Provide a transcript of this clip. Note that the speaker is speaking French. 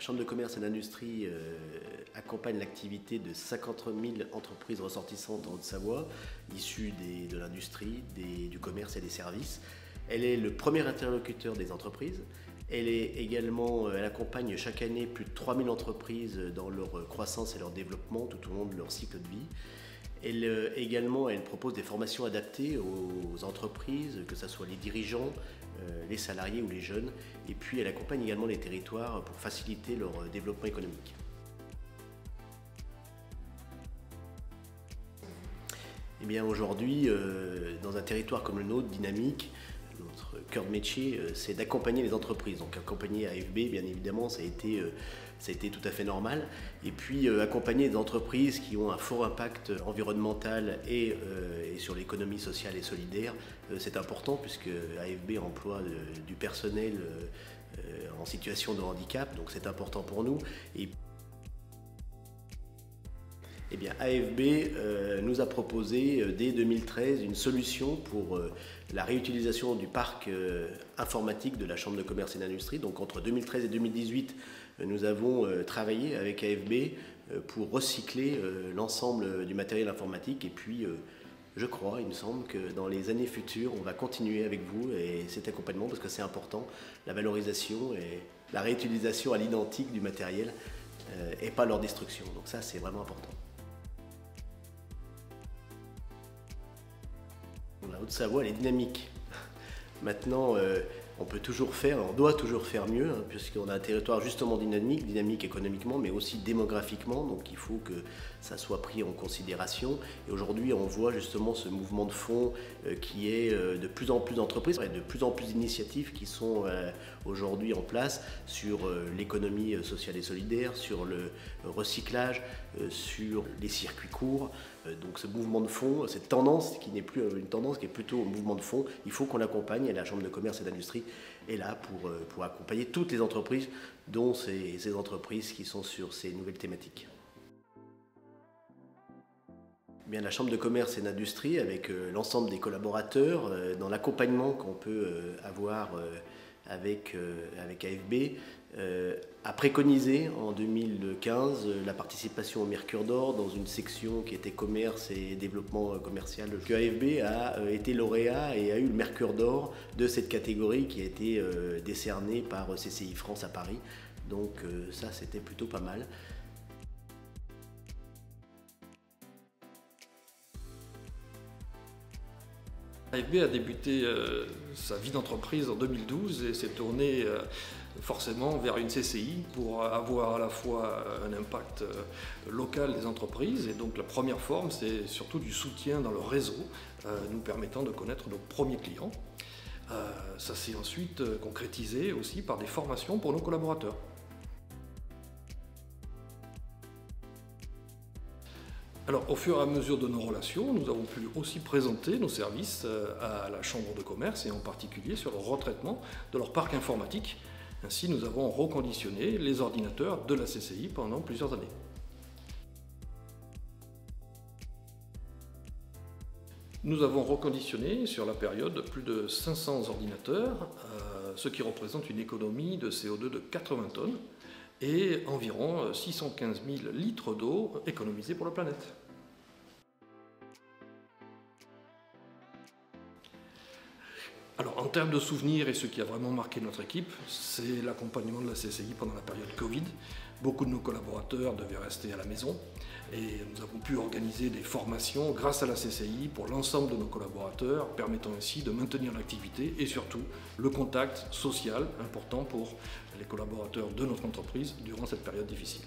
La Chambre de commerce et d'industrie accompagne l'activité de 50 000 entreprises ressortissantes en Haute-Savoie, issues de l'industrie, du commerce et des services. Elle est le premier interlocuteur des entreprises. Elle accompagne chaque année plus de 3 000 entreprises dans leur croissance et leur développement tout au long de leur cycle de vie. Elle propose des formations adaptées aux entreprises, que ce soit les dirigeants, les salariés ou les jeunes. Et puis elle accompagne également les territoires pour faciliter leur développement économique. Eh bien aujourd'hui, dans un territoire comme le nôtre, dynamique, notre cœur de métier, c'est d'accompagner les entreprises. Donc accompagner AFB, bien évidemment, ça a été tout à fait normal. Et puis accompagner des entreprises qui ont un fort impact environnemental et sur l'économie sociale et solidaire, c'est important puisque AFB emploie du personnel en situation de handicap, donc c'est important pour nous. Eh bien, AFB nous a proposé dès 2013 une solution pour la réutilisation du parc informatique de la Chambre de commerce et d'industrie. Donc entre 2013 et 2018, nous avons travaillé avec AFB pour recycler l'ensemble du matériel informatique. Et puis, je crois, il me semble que dans les années futures, on va continuer avec vous et cet accompagnement parce que c'est important, la valorisation et la réutilisation à l'identique du matériel et pas leur destruction. Donc ça, c'est vraiment important. La Haute-Savoie, elle est dynamique. Maintenant, on doit toujours faire mieux, hein, puisqu'on a un territoire justement dynamique économiquement, mais aussi démographiquement, donc il faut que ça soit pris en considération. Et aujourd'hui, on voit justement ce mouvement de fond qui est de plus en plus d'entreprises et de plus en plus d'initiatives qui sont aujourd'hui en place sur l'économie sociale et solidaire, sur le recyclage, sur les circuits courts. Donc ce mouvement de fond, cette tendance qui n'est plus une tendance, qui est plutôt un mouvement de fond, il faut qu'on l'accompagne et la Chambre de commerce et d'industrie est là pour accompagner toutes les entreprises, dont ces entreprises qui sont sur ces nouvelles thématiques. Bien, la Chambre de commerce et d'industrie, avec l'ensemble des collaborateurs, dans l'accompagnement qu'on peut avoir avec AFB, a préconisé en 2015 la participation au Mercure d'Or dans une section qui était commerce et développement commercial. AFB a été lauréat et a eu le Mercure d'Or de cette catégorie qui a été décernée par CCI France à Paris. Donc ça, c'était plutôt pas mal. AFB a débuté sa vie d'entreprise en 2012 et s'est tourné forcément vers une CCI pour avoir à la fois un impact local des entreprises, et donc la première forme, c'est surtout du soutien dans le réseau, nous permettant de connaître nos premiers clients. Ça s'est ensuite concrétisé aussi par des formations pour nos collaborateurs. Alors, au fur et à mesure de nos relations, nous avons pu aussi présenter nos services à la Chambre de commerce et en particulier sur le retraitement de leur parc informatique. Ainsi, nous avons reconditionné les ordinateurs de la CCI pendant plusieurs années. Nous avons reconditionné sur la période plus de 500 ordinateurs, ce qui représente une économie de CO2 de 80 tonnes et environ 615 000 litres d'eau économisés pour la planète. Alors, en termes de souvenirs, et ce qui a vraiment marqué notre équipe, c'est l'accompagnement de la CCI pendant la période Covid. Beaucoup de nos collaborateurs devaient rester à la maison et nous avons pu organiser des formations grâce à la CCI pour l'ensemble de nos collaborateurs, permettant ainsi de maintenir l'activité et surtout le contact social important pour les collaborateurs de notre entreprise durant cette période difficile.